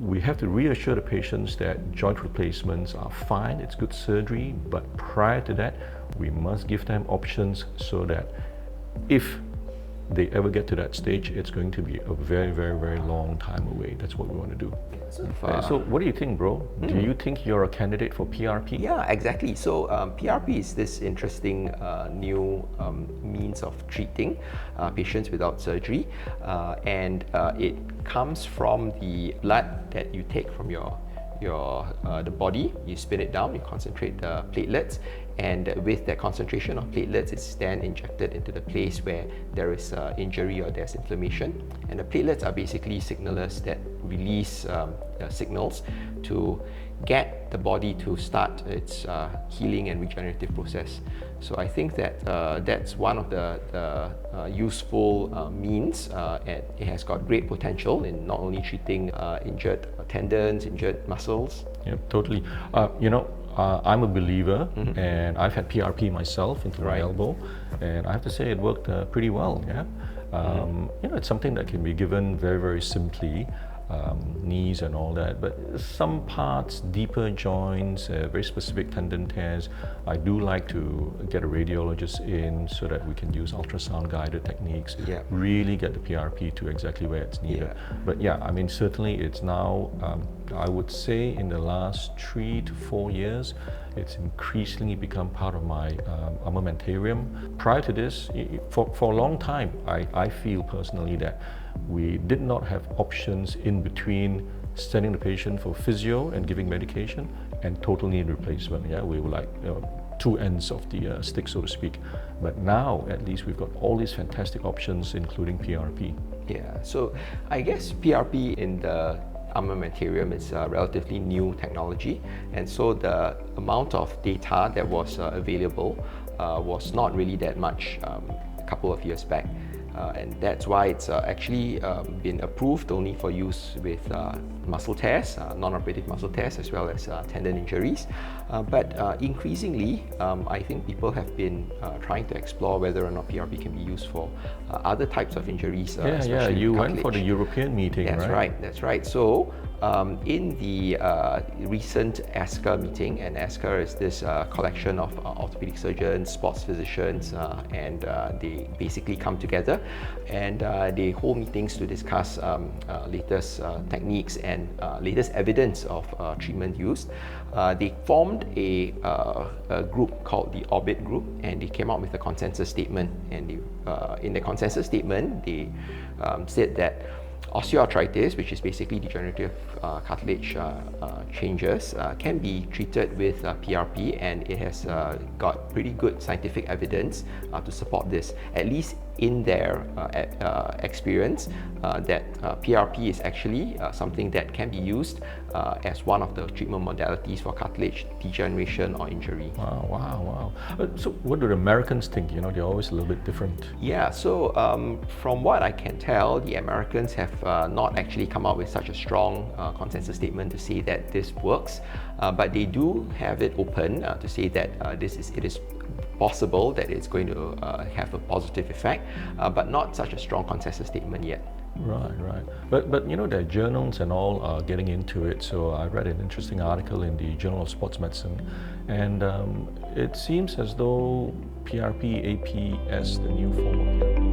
we have to reassure the patients that joint replacements are fine, it's good surgery, but prior to that, we must give them options so that if they ever get to that stage, it's going to be a very, very, very long time away. That's what we want to do. So what do you think, bro? Do you think you're a candidate for PRP? Yeah, exactly. So PRP is this interesting new means of treating patients without surgery, and it comes from the blood that you take from the body. You spin it down, you concentrate the platelets, and with that concentration of platelets, it's then injected into the place where there is injury or there's inflammation. And the platelets are basically signalers that release signals to get the body to start its healing and regenerative process. So I think that that's one of the useful means, and it has got great potential in not only treating injured tendons, injured muscles. Yeah, totally. I'm a believer, and I've had PRP myself into my elbow, and I have to say it worked pretty well. Yeah, it's something that can be given very, very simply, knees and all that. But some parts, deeper joints, very specific tendon tears, I do like to get a radiologist in so that we can use ultrasound guided techniques, really get the PRP to exactly where it's needed. But yeah, I mean, certainly it's now, I would say in the last 3 to 4 years, it's increasingly become part of my armamentarium. Prior to this, for a long time, I feel personally that we did not have options in between sending the patient for physio and giving medication and total knee replacement. Yeah, we were like two ends of the stick, so to speak. But now, at least, we've got all these fantastic options, including PRP. Yeah, so I guess PRP in the armamentarium is a relatively new technology, and so the amount of data that was available was not really that much a couple of years back. And that's why it's actually been approved only for use with muscle tears, non-operative muscle tears, as well as tendon injuries. But increasingly, I think people have been trying to explore whether or not PRP can be used for other types of injuries. You went for the European meeting, right? That's right. So in the recent ASCA meeting, and ASCA is this collection of orthopedic surgeons, sports physicians, and they basically come together and they hold meetings to discuss latest techniques and latest evidence of treatment used. They formed a group called the Orbit Group, and they came out with a consensus statement. And in the consensus statement, they said that osteoarthritis, which is basically degenerative cartilage changes, can be treated with PRP, and it has got pretty good scientific evidence to support this, at least in their experience, that PRP is actually something that can be used as one of the treatment modalities for cartilage degeneration or injury. Wow. So what do the Americans think? They're always a little bit different. Yeah, so from what I can tell, the Americans have not actually come out with such a strong consensus statement to say that this works, but they do have it open to say that it is possible that it's going to have a positive effect, but not such a strong consensus statement yet. Right. But there are journals and all are getting into it. So I read an interesting article in the Journal of Sports Medicine, and it seems as though PRP, AP as the new form of PRP